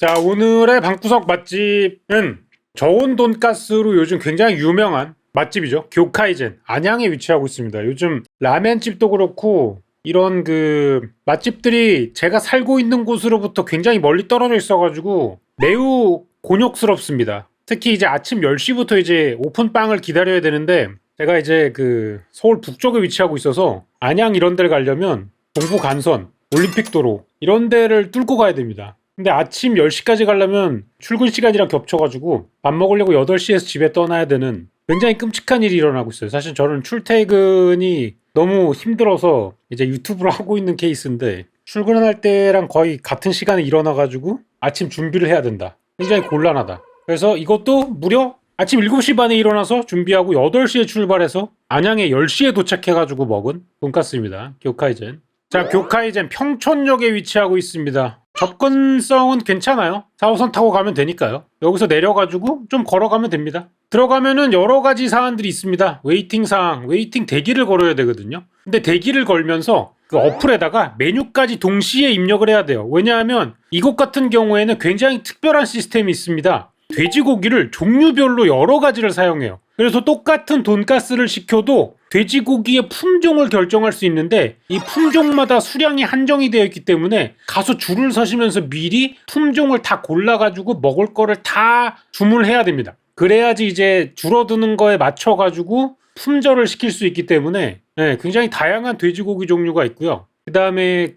자, 오늘의 방구석 맛집은 저온 돈가스로 요즘 굉장히 유명한 맛집이죠. 교카이젠 안양에 위치하고 있습니다. 요즘 라멘집도 그렇고 이런 맛집들이 제가 살고 있는 곳으로부터 굉장히 멀리 떨어져 있어가지고 매우 곤욕스럽습니다. 특히 이제 아침 10시부터 이제 오픈빵을 기다려야 되는데 제가 이제 서울 북쪽에 위치하고 있어서 안양 이런 데를 가려면 동부 간선, 올림픽도로 이런 데를 뚫고 가야 됩니다. 근데 아침 10시까지 가려면 출근 시간이랑 겹쳐가지고 밥 먹으려고 8시에서 집에 떠나야 되는 굉장히 끔찍한 일이 일어나고 있어요. 사실 저는 출퇴근이 너무 힘들어서 이제 유튜브를 하고 있는 케이스인데 출근할 때랑 거의 같은 시간에 일어나가지고 아침 준비를 해야 된다. 굉장히 곤란하다. 그래서 이것도 무려 아침 7시 반에 일어나서 준비하고 8시에 출발해서 안양에 10시에 도착해가지고 먹은 돈가스입니다. 교카이젠. 자, 교카이젠 평촌역에 위치하고 있습니다. 접근성은 괜찮아요. 4호선 타고 가면 되니까요. 여기서 내려가지고 좀 걸어가면 됩니다. 들어가면은 여러 가지 사안들이 있습니다. 웨이팅 사항, 웨이팅 대기를 걸어야 되거든요. 근데 대기를 걸면서 그 어플에다가 메뉴까지 동시에 입력을 해야 돼요. 왜냐하면 이곳 같은 경우에는 굉장히 특별한 시스템이 있습니다. 돼지고기를 종류별로 여러 가지를 사용해요. 그래서 똑같은 돈가스를 시켜도 돼지고기의 품종을 결정할 수 있는데 이 품종마다 수량이 한정이 되어 있기 때문에 가서 줄을 서시면서 미리 품종을 다 골라가지고 먹을 거를 다 주문을 해야 됩니다. 그래야지 이제 줄어드는 거에 맞춰가지고 품절을 시킬 수 있기 때문에 굉장히 다양한 돼지고기 종류가 있고요. 그 다음에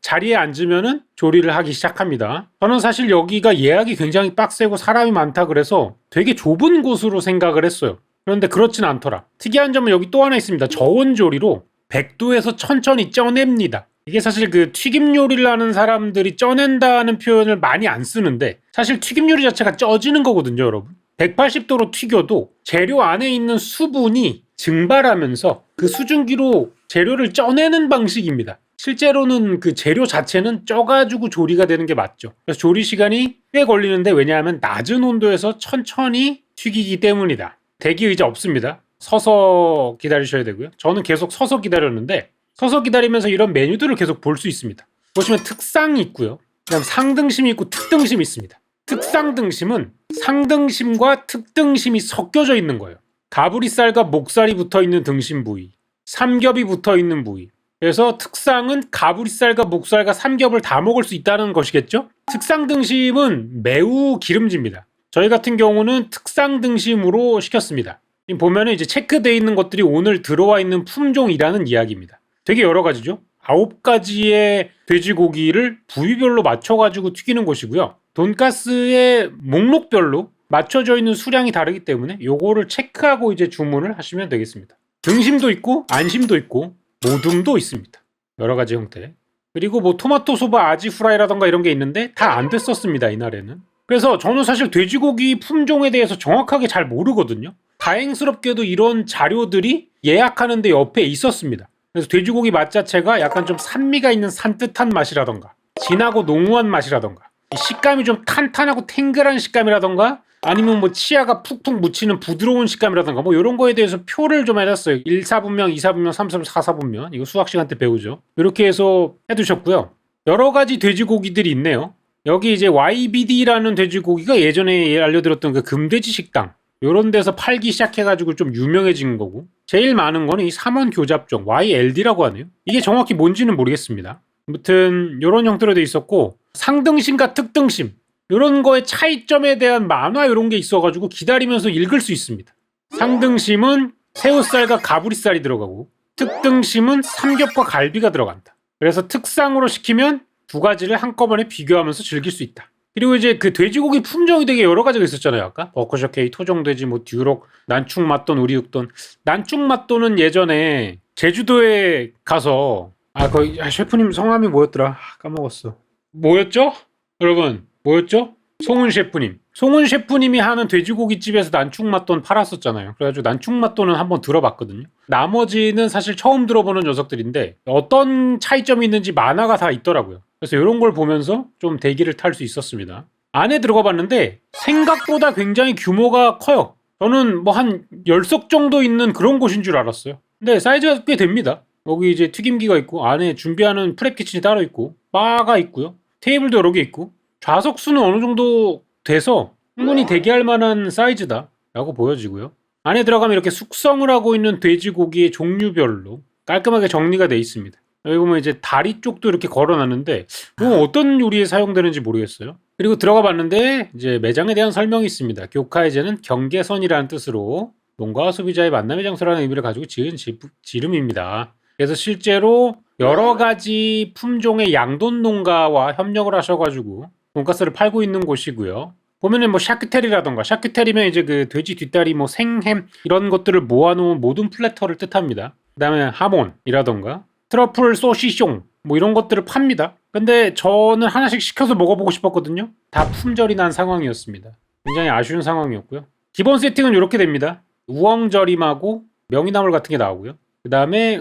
자리에 앉으면은 조리를 하기 시작합니다. 저는 사실 여기가 예약이 굉장히 빡세고 사람이 많다 그래서 되게 좁은 곳으로 생각을 했어요. 그런데 그렇진 않더라. 특이한 점은 여기 또 하나 있습니다. 저온 조리로 100도에서 천천히 쪄냅니다. 이게 사실 튀김 요리를 하는 사람들이 쪄낸다는 표현을 많이 안 쓰는데 사실 튀김 요리 자체가 쪄지는 거거든요, 여러분. 180도로 튀겨도 재료 안에 있는 수분이 증발하면서 그 수증기로 재료를 쪄내는 방식입니다. 실제로는 재료 자체는 쪄가지고 조리가 되는 게 맞죠. 그래서 조리 시간이 꽤 걸리는데 왜냐하면 낮은 온도에서 천천히 튀기기 때문이다. 대기 의자 없습니다. 서서 기다리셔야 되고요. 저는 계속 서서 기다렸는데 서서 기다리면서 이런 메뉴들을 계속 볼 수 있습니다. 보시면 특상이 있고요. 그다음 상등심이 있고 특등심이 있습니다. 특상등심은 상등심과 특등심이 섞여져 있는 거예요. 가브리살과 목살이 붙어있는 등심 부위, 삼겹이 붙어있는 부위. 그래서 특상은 가브리살과 목살과 삼겹을 다 먹을 수 있다는 것이겠죠? 특상등심은 매우 기름집니다. 저희 같은 경우는 특상등심으로 시켰습니다. 지금 보면은 이제 체크되어 있는 것들이 오늘 들어와 있는 품종이라는 이야기입니다. 되게 여러 가지죠? 9가지의 돼지고기를 부위별로 맞춰가지고 튀기는 것이고요. 돈가스의 목록별로 맞춰져 있는 수량이 다르기 때문에 요거를 체크하고 이제 주문을 하시면 되겠습니다. 등심도 있고 안심도 있고 모듬도 있습니다. 여러 가지 형태. 그리고 뭐 토마토 소바 아지프라이라던가 이런 게 있는데 다 안 됐었습니다, 이날에는. 그래서 저는 사실 돼지고기 품종에 대해서 정확하게 잘 모르거든요. 다행스럽게도 이런 자료들이 예약하는데 옆에 있었습니다. 그래서 돼지고기 맛 자체가 약간 좀 산미가 있는 산뜻한 맛이라던가 진하고濃厚한 맛이라던가 식감이 좀 탄탄하고 탱글한 식감이라던가 아니면 뭐 치아가 푹푹 묻히는 부드러운 식감이라던가 뭐 이런 거에 대해서 표를 좀 해놨어요. 1사분면, 2사분면, 3사분면, 4사분면 이거 수학 시간 때 배우죠. 이렇게 해서 해두셨고요. 여러 가지 돼지고기들이 있네요. 여기 이제 YBD라는 돼지고기가 예전에 알려드렸던 금돼지 식당 요런 데서 팔기 시작해가지고 좀 유명해진 거고 제일 많은 거는 이 삼원 교잡종 YLD라고 하네요. 이게 정확히 뭔지는 모르겠습니다. 아무튼 요런 형태로 돼 있었고 상등심과 특등심 요런 거의 차이점에 대한 만화 요런 게 있어가지고 기다리면서 읽을 수 있습니다. 상등심은 새우살과 가브리살이 들어가고 특등심은 삼겹과 갈비가 들어간다. 그래서 특상으로 시키면 두 가지를 한꺼번에 비교하면서 즐길 수 있다. 그리고 이제 돼지고기 품종이 되게 여러 가지가 있었잖아요. 아까 버커셔 K, 토종돼지, 뭐 듀록, 난충 맛돈, 우리육돈. 난충 맛돈은 예전에 제주도에 가서 거기 셰프님 성함이 뭐였더라? 까먹었어. 뭐였죠? 여러분 뭐였죠? 송은 셰프님. 송은 셰프님이 하는 돼지고기집에서 난충 맛돈 팔았었잖아요. 그래가지고 난충 맛돈은 한번 들어봤거든요. 나머지는 사실 처음 들어보는 녀석들인데 어떤 차이점이 있는지 만화가 다 있더라고요. 그래서 이런 걸 보면서 좀 대기를 탈 수 있었습니다. 안에 들어가 봤는데 생각보다 굉장히 규모가 커요. 저는 뭐 한 10석 정도 있는 그런 곳인 줄 알았어요. 근데 사이즈가 꽤 됩니다. 여기 이제 튀김기가 있고 안에 준비하는 프랩 키친이 따로 있고 바가 있고요. 테이블도 여러 개 있고 좌석수는 어느 정도 돼서 충분히 대기할 만한 사이즈다 라고 보여지고요. 안에 들어가면 이렇게 숙성을 하고 있는 돼지고기의 종류별로 깔끔하게 정리가 돼 있습니다. 여기 보면 이제 다리 쪽도 이렇게 걸어놨는데 이건 어떤 요리에 사용되는지 모르겠어요. 그리고 들어가 봤는데 이제 매장에 대한 설명이 있습니다. 교카이제는 경계선이라는 뜻으로 농가와 소비자의 만남의 장소라는 의미를 가지고 지은 지름입니다. 그래서 실제로 여러 가지 품종의 양돈 농가와 협력을 하셔가지고 돈가스를 팔고 있는 곳이고요. 보면은 뭐 샤크테리라던가, 샤크테리면 이제 그 돼지 뒷다리 뭐 생햄 이런 것들을 모아놓은 모든 플래터를 뜻합니다. 그 다음에 하몬이라던가 트러플 소시숑 뭐 이런 것들을 팝니다. 근데 저는 하나씩 시켜서 먹어보고 싶었거든요. 다 품절이 난 상황이었습니다. 굉장히 아쉬운 상황이었고요. 기본 세팅은 이렇게 됩니다. 우엉절임하고 명이나물 같은 게 나오고요. 그 다음에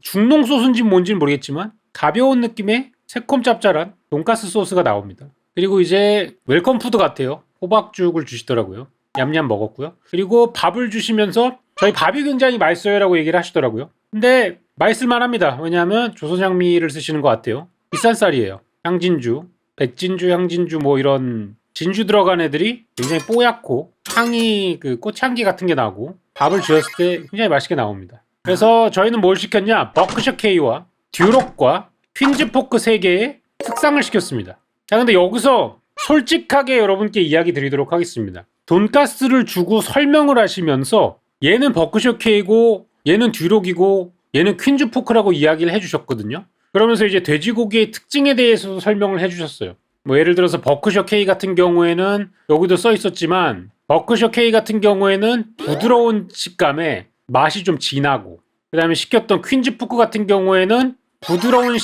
중농 소스인지 뭔지는 모르겠지만 가벼운 느낌의 새콤 짭짤한 돈가스 소스가 나옵니다. 그리고 이제 웰컴 푸드 같아요. 호박죽을 주시더라고요. 냠냠 먹었고요. 그리고 밥을 주시면서 저희 밥이 굉장히 맛있어요 라고 얘기를 하시더라고요. 근데 맛있을만 합니다. 왜냐하면 조선장미를 쓰시는 것 같아요. 비싼 쌀이에요. 향진주, 백진주, 향진주 뭐 이런 진주 들어간 애들이 굉장히 뽀얗고 향이 그 꽃향기 같은 게 나고 밥을 주었을 때 굉장히 맛있게 나옵니다. 그래서 저희는 뭘 시켰냐? 버크셔 K와 듀록과 퀸즈 포크 3개의 특상을 시켰습니다. 자, 근데 여기서 솔직하게 여러분께 이야기 드리도록 하겠습니다. 돈가스를 주고 설명을 하시면서 얘는 버크셔 K고 얘는 듀록이고 얘는 퀸즈 포크라고 이야기를 해주셨거든요. 그러면서 이제 돼지고기의 특징에 대해서도 설명을 해주셨어요. 뭐 예를 들어서 버크셔 K 같은 경우에는 여기도 써 있었지만 버크셔 K 같은 경우에는 부드러운 식감에 맛이 좀 진하고, 그 다음에 시켰던 퀸즈 포크 같은 경우에는 부드러운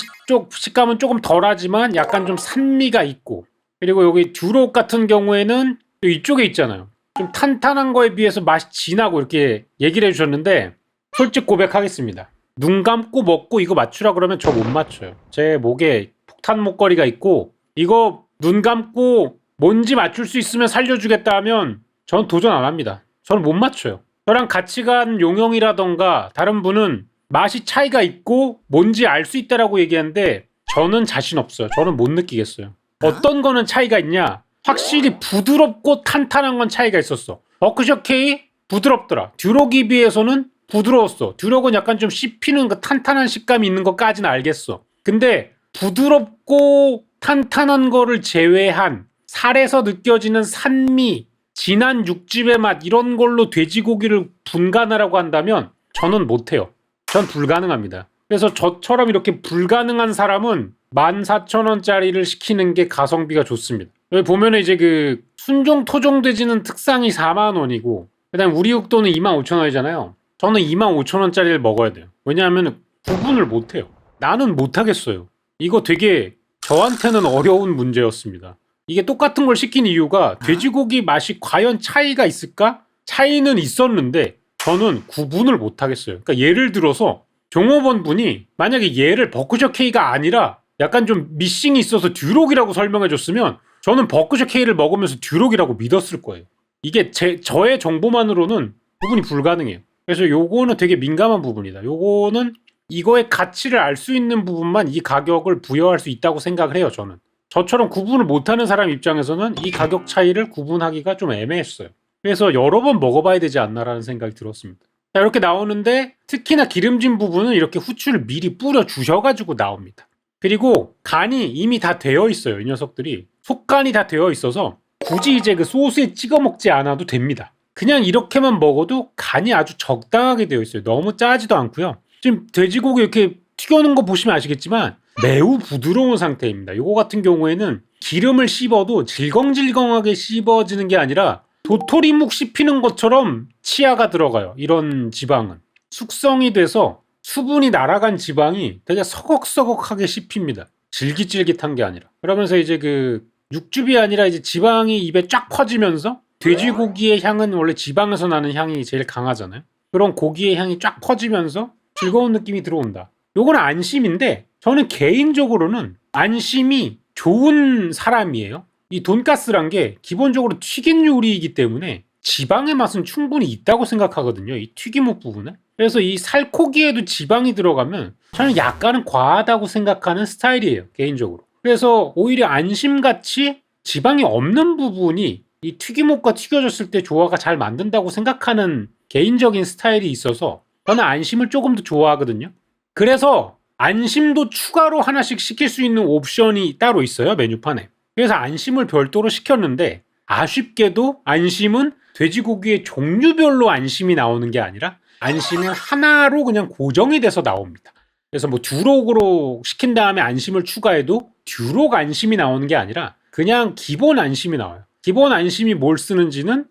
식감은 조금 덜하지만 약간 좀 산미가 있고, 그리고 여기 듀록 같은 경우에는 또 이쪽에 있잖아요. 좀 탄탄한 거에 비해서 맛이 진하고 이렇게 얘기를 해주셨는데 솔직 고백하겠습니다. 눈 감고 먹고 이거 맞추라 그러면 저 못 맞춰요. 제 목에 폭탄 목걸이가 있고 이거 눈 감고 뭔지 맞출 수 있으면 살려주겠다 하면 전 도전 안 합니다. 저는 못 맞춰요. 저랑 같이 간 용영이라던가 다른 분은 맛이 차이가 있고 뭔지 알 수 있다라고 얘기하는데 저는 자신 없어요. 저는 못 느끼겠어요. 어떤 거는 차이가 있냐? 확실히 부드럽고 탄탄한 건 차이가 있었어. 버크셔 K 부드럽더라. 듀록에 비해서는 부드러웠어. 듀록은 약간 좀 씹히는 그 탄탄한 식감이 있는 것까지는 알겠어. 근데 부드럽고 탄탄한 거를 제외한 살에서 느껴지는 산미, 진한 육즙의 맛 이런 걸로 돼지고기를 분간하라고 한다면 저는 못해요. 전 불가능합니다. 그래서 저처럼 이렇게 불가능한 사람은 14,000원짜리를 시키는 게 가성비가 좋습니다. 여기 보면 이제 그 순종 토종 돼지는 특상이 40,000원이고 그다음 우리 육도는 25,000원이잖아요. 저는 25,000원짜리를 먹어야 돼요. 왜냐하면 구분을 못해요. 나는 못하겠어요. 이거 되게 저한테는 어려운 문제였습니다. 이게 똑같은 걸 시킨 이유가 돼지고기 맛이 과연 차이가 있을까? 차이는 있었는데 저는 구분을 못하겠어요. 그러니까 예를 들어서 종업원 분이 만약에 얘를 버크셔 K가 아니라 약간 좀 미싱이 있어서 듀록이라고 설명해줬으면 저는 버크셔 K를 먹으면서 듀록이라고 믿었을 거예요. 이게 저의 정보만으로는 구분이 불가능해요. 그래서 요거는 되게 민감한 부분이다. 요거는 이거의 가치를 알 수 있는 부분만 이 가격을 부여할 수 있다고 생각을 해요. 저는. 저처럼 구분을 못하는 사람 입장에서는 이 가격 차이를 구분하기가 좀 애매했어요. 그래서 여러 번 먹어봐야 되지 않나라는 생각이 들었습니다. 자, 이렇게 나오는데 특히나 기름진 부분은 이렇게 후추를 미리 뿌려 주셔가지고 나옵니다. 그리고 간이 이미 다 되어 있어요. 이 녀석들이 속간이 다 되어 있어서 굳이 이제 그 소스에 찍어 먹지 않아도 됩니다. 그냥 이렇게만 먹어도 간이 아주 적당하게 되어 있어요. 너무 짜지도 않고요. 지금 돼지고기 이렇게 튀겨놓은 거 보시면 아시겠지만 매우 부드러운 상태입니다. 이거 같은 경우에는 기름을 씹어도 질겅질겅하게 씹어지는 게 아니라 도토리묵 씹히는 것처럼 치아가 들어가요. 이런 지방은 숙성이 돼서 수분이 날아간 지방이 되게 서걱서걱하게 씹힙니다. 질깃질깃한 게 아니라. 그러면서 이제 그 육즙이 아니라 이제 지방이 입에 쫙 퍼지면서 돼지고기의 향은 원래 지방에서 나는 향이 제일 강하잖아요. 그런 고기의 향이 쫙 퍼지면서 즐거운 느낌이 들어온다. 요건 안심인데 저는 개인적으로는 안심이 좋은 사람이에요. 이 돈가스란 게 기본적으로 튀긴 요리이기 때문에 지방의 맛은 충분히 있다고 생각하거든요. 이 튀김옷 부분에. 그래서 이 살코기에도 지방이 들어가면 저는 약간은 과하다고 생각하는 스타일이에요. 개인적으로. 그래서 오히려 안심같이 지방이 없는 부분이 이 튀김옷과 튀겨졌을 때 조화가 잘 만든다고 생각하는 개인적인 스타일이 있어서 저는 안심을 조금 더 좋아하거든요. 그래서 안심도 추가로 하나씩 시킬 수 있는 옵션이 따로 있어요, 메뉴판에. 그래서 안심을 별도로 시켰는데 아쉽게도 안심은 돼지고기의 종류별로 안심이 나오는 게 아니라 안심은 하나로 그냥 고정이 돼서 나옵니다. 그래서 뭐 듀록으로 시킨 다음에 안심을 추가해도 듀록 안심이 나오는 게 아니라 그냥 기본 안심이 나와요. 기본 안심이 뭘 쓰는지는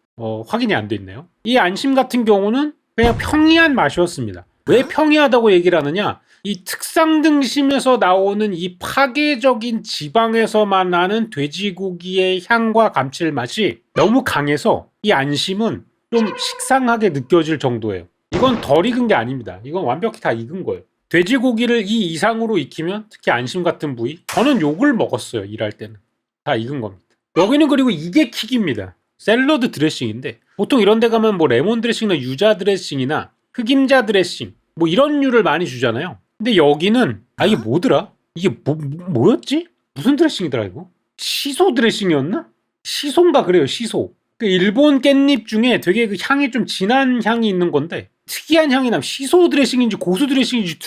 확인이 안 돼 있네요. 이 안심 같은 경우는 그냥 평이한 맛이었습니다. 왜 평이하다고 얘기를 하느냐? 이 특상 등심에서 나오는 이 파괴적인 지방에서만 나는 돼지고기의 향과 감칠맛이 너무 강해서 이 안심은 좀 식상하게 느껴질 정도예요. 이건 덜 익은 게 아닙니다. 이건 완벽히 다 익은 거예요. 돼지고기를 이 이상으로 익히면 특히 안심 같은 부위 저는 욕을 먹었어요. 일할 때는. 다 익은 겁니다. 여기는 그리고 이게 킥입니다. 샐러드 드레싱인데 보통 이런 데 가면 뭐 레몬 드레싱이나 유자 드레싱이나 흑임자 드레싱 뭐 이런 류를 많이 주잖아요. 근데 여기는 이게 뭐더라? 이게 뭐였지? 무슨 드레싱이더라 이거? 시소 드레싱이었나? 시소인가 그래요. 시소. 그 일본 깻잎 중에 되게 그 향이 좀 진한 향이 있는 건데 특이한 향이 나. 시소 드레싱인지 고수 드레싱인지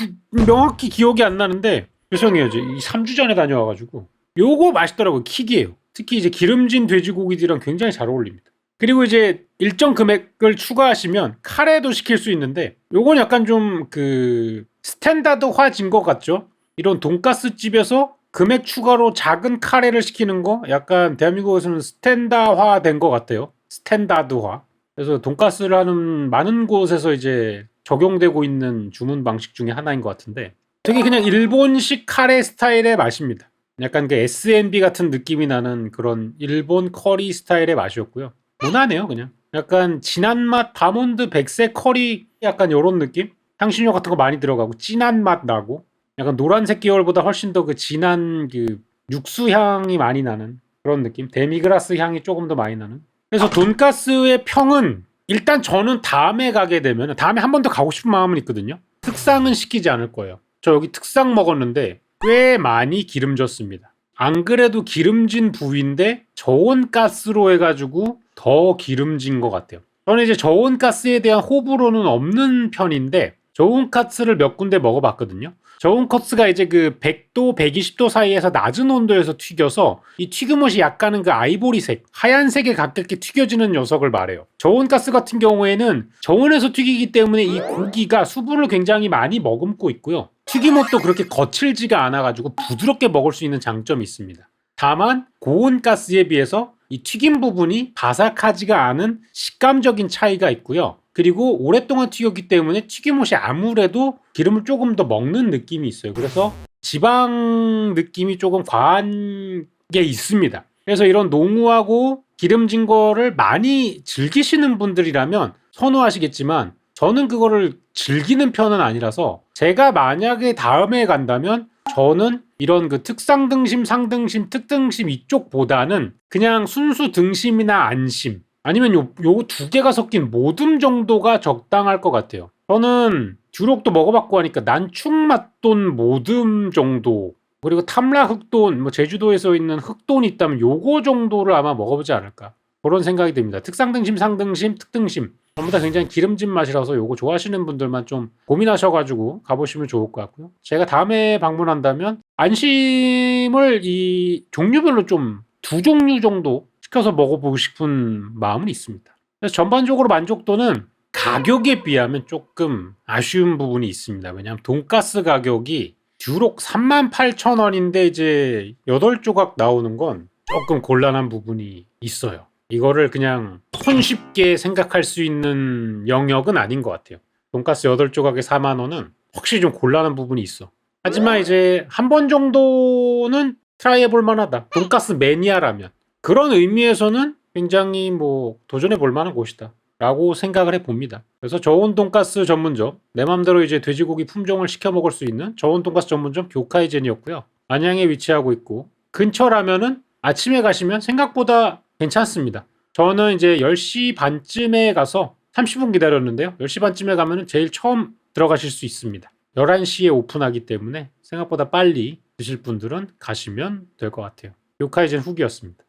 명확히 기억이 안 나는데 죄송해요. 이제 3주 전에 다녀와가지고 요거 맛있더라고요. 킥이에요. 특히 이제 기름진 돼지고기들이랑 굉장히 잘 어울립니다. 그리고 이제 일정 금액을 추가하시면 카레도 시킬 수 있는데 요건 약간 좀 그 스탠다드화진 것 같죠? 이런 돈가스 집에서 금액 추가로 작은 카레를 시키는 거 약간 대한민국에서는 스탠다화된 것 같아요. 스탠다드화. 그래서 돈가스를 하는 많은 곳에서 이제 적용되고 있는 주문 방식 중에 하나인 것 같은데 되게 그냥 일본식 카레 스타일의 맛입니다. 약간 그 S&B 같은 느낌이 나는 그런 일본 커리 스타일의 맛이었고요. 무난해요 그냥. 약간 진한 맛 다몬드 백색 커리 약간 요런 느낌? 향신료 같은 거 많이 들어가고 진한 맛 나고 약간 노란색 계열보다 훨씬 더 그 진한 그 육수 향이 많이 나는 그런 느낌. 데미그라스 향이 조금 더 많이 나는. 그래서 돈가스의 평은 일단 저는 다음에 가게 되면 다음에 한 번 더 가고 싶은 마음은 있거든요. 특상은 시키지 않을 거예요. 저 여기 특상 먹었는데 꽤 많이 기름졌습니다. 안 그래도 기름진 부위인데 저온 가스로 해가지고 더 기름진 것 같아요. 저는 이제 저온 가스에 대한 호불호는 없는 편인데 저온 가스를 몇 군데 먹어봤거든요. 저온 가스가 이제 그 100도, 120도 사이에서 낮은 온도에서 튀겨서 이 튀김옷이 약간은 그 아이보리색, 하얀색에 가깝게 튀겨지는 녀석을 말해요. 저온 가스 같은 경우에는 저온에서 튀기기 때문에 이 고기가 수분을 굉장히 많이 머금고 있고요. 튀김옷도 그렇게 거칠지가 않아가지고 부드럽게 먹을 수 있는 장점이 있습니다. 다만 고온 가스에 비해서 이 튀김 부분이 바삭하지가 않은 식감적인 차이가 있고요. 그리고 오랫동안 튀겼기 때문에 튀김옷이 아무래도 기름을 조금 더 먹는 느낌이 있어요. 그래서 지방 느낌이 조금 과한 게 있습니다. 그래서 이런 농후하고 기름진 거를 많이 즐기시는 분들이라면 선호하시겠지만 저는 그거를 즐기는 편은 아니라서 제가 만약에 다음에 간다면 저는 이런 그 특상 등심, 상등심, 특등심 이쪽보다는 그냥 순수 등심이나 안심 아니면 요 두 개가 섞인 모듬 정도가 적당할 것 같아요. 저는 듀록도 먹어봤고 하니까 난축 맛돈 모듬 정도 그리고 탐라 흑돈 뭐 제주도에서 있는 흑돈이 있다면 요거 정도를 아마 먹어보지 않을까 그런 생각이 듭니다. 특상등심, 상등심, 특등심 전부 다 굉장히 기름진 맛이라서 요거 좋아하시는 분들만 좀 고민하셔가지고 가보시면 좋을 것 같고요. 제가 다음에 방문한다면 안심을 이 종류별로 좀 2종류 정도 시켜서 먹어보고 싶은 마음은 있습니다. 그래서 전반적으로 만족도는 가격에 비하면 조금 아쉬운 부분이 있습니다. 왜냐하면 돈가스 가격이 듀록 38,000원인데 이제 8조각 나오는 건 조금 곤란한 부분이 있어요. 이거를 그냥 손쉽게 생각할 수 있는 영역은 아닌 것 같아요. 돈가스 8조각에 4만원은 확실히 좀 곤란한 부분이 있어. 하지만 이제 한 번 정도는 트라이 해볼 만하다. 돈가스 매니아라면. 그런 의미에서는 굉장히 뭐 도전해 볼 만한 곳이다. 라고 생각을 해봅니다. 그래서 저온 돈가스 전문점, 내 맘대로 이제 돼지고기 품종을 시켜 먹을 수 있는 저온 돈가스 전문점 교카이젠이었고요. 안양에 위치하고 있고 근처라면은 아침에 가시면 생각보다 괜찮습니다. 저는 이제 10시 반쯤에 가서 30분 기다렸는데요. 10시 반쯤에 가면은 제일 처음 들어가실 수 있습니다. 11시에 오픈하기 때문에 생각보다 빨리 드실 분들은 가시면 될 것 같아요. 요카이젠 후기였습니다.